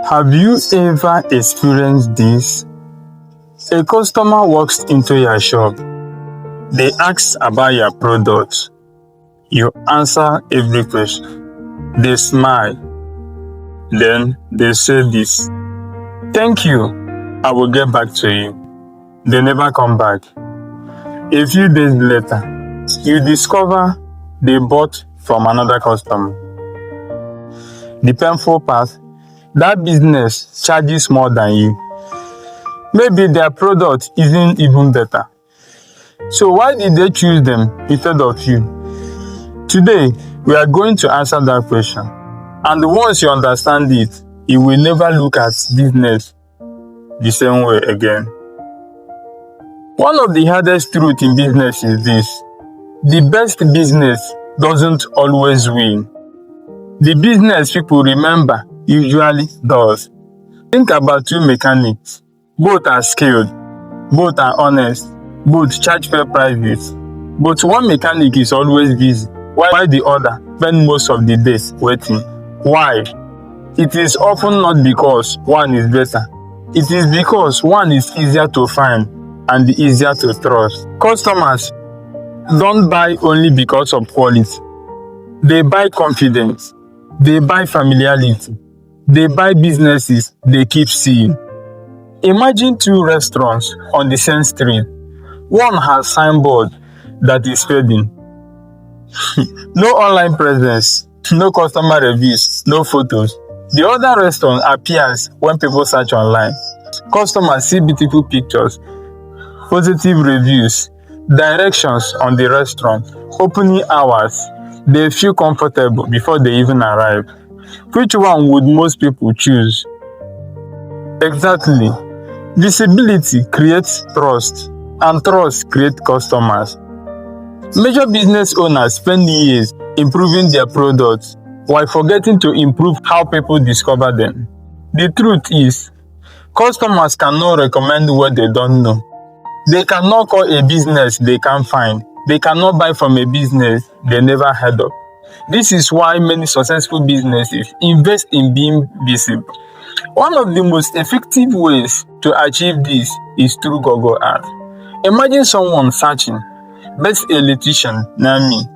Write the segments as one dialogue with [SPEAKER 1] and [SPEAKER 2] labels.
[SPEAKER 1] Have you ever experienced this? A customer walks into your shop. They ask about your product. You answer every question. They smile. Then they say this: "Thank you, I will get back to you." They never come back. A few days later, you discover they bought from another customer. The painful part: that business charges more than you. Maybe their product isn't even better. So why did they choose them instead of you? Today, we are going to answer that question. And once you understand it, you will never look at business the same way again. One of the hardest truths in business is this: the best business doesn't always win. The business people remember usually does. Think about two mechanics. Both are skilled, both are honest, both charge fair prices. But one mechanic is always busy, while the other spends most of the day waiting. Why? It is often not because one is better. It is because one is easier to find and easier to trust. Customers don't buy only because of quality. They buy confidence. They buy familiarity. They buy businesses they keep seeing. Imagine two restaurants on the same street. One has signboard that is fading. No online presence, no customer reviews, no photos. The other restaurant appears when people search online. Customers see beautiful pictures, positive reviews, directions on the restaurant, opening hours. They feel comfortable before they even arrive. Which one would most people choose? Exactly. Visibility creates trust, and trust creates customers. Major business owners spend years improving their products while forgetting to improve how people discover them. The truth is, customers cannot recommend what they don't know. They cannot call a business they can't find. They cannot buy from a business they never heard of. This is why many successful businesses invest in being visible. One of the most effective ways to achieve this is through Google Ads. Imagine someone searching "best electrician near me,"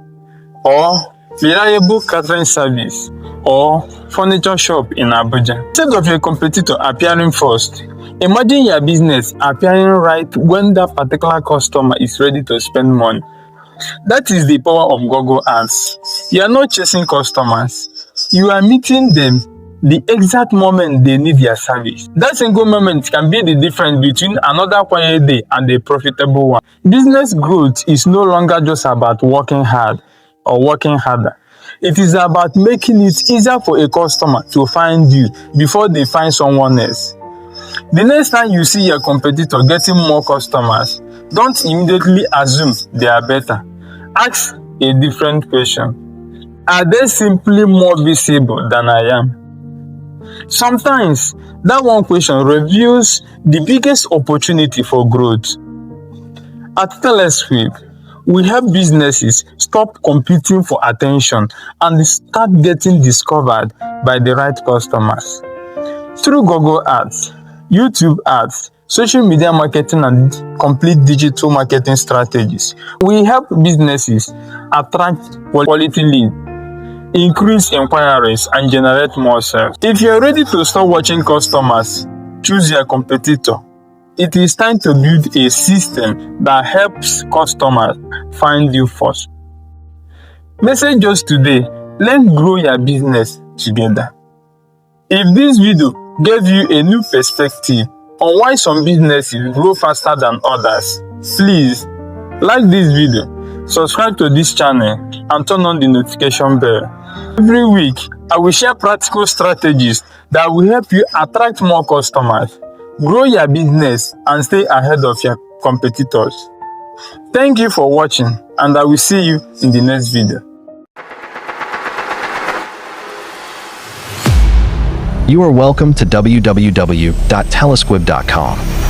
[SPEAKER 1] or "reliable catering service," or "furniture shop in Abuja." Instead of your competitor appearing first, imagine your business appearing right when that particular customer is ready to spend money. That is the power of Google Ads. You are not chasing customers. You are meeting them the exact moment they need your service. That single moment can be the difference between another quiet day and a profitable one. Business growth is no longer just about working hard or working harder. It is about making it easier for a customer to find you before they find someone else. The next time you see your competitor getting more customers, don't immediately assume they are better. Ask a different question. Are they simply more visible than I am? Sometimes, that one question reveals the biggest opportunity for growth. At TELESQUIB, we help businesses stop competing for attention and start getting discovered by the right customers. Through Google Ads, YouTube Ads, social media marketing, and complete digital marketing strategies, we help businesses attract quality leads, increase inquiries, and generate more sales. If you're ready to start watching customers choose your competitor, it is time to build a system that helps customers find you first. Message us today. Let's grow your business together. If this video gave you a new perspective on why some businesses grow faster than others, please like this video, subscribe to this channel, and turn on the notification bell. Every week, I will share practical strategies that will help you attract more customers, grow your business, and stay ahead of your competitors. Thank you for watching, and I will see you in the next video.
[SPEAKER 2] You are welcome to www.telesquib.com.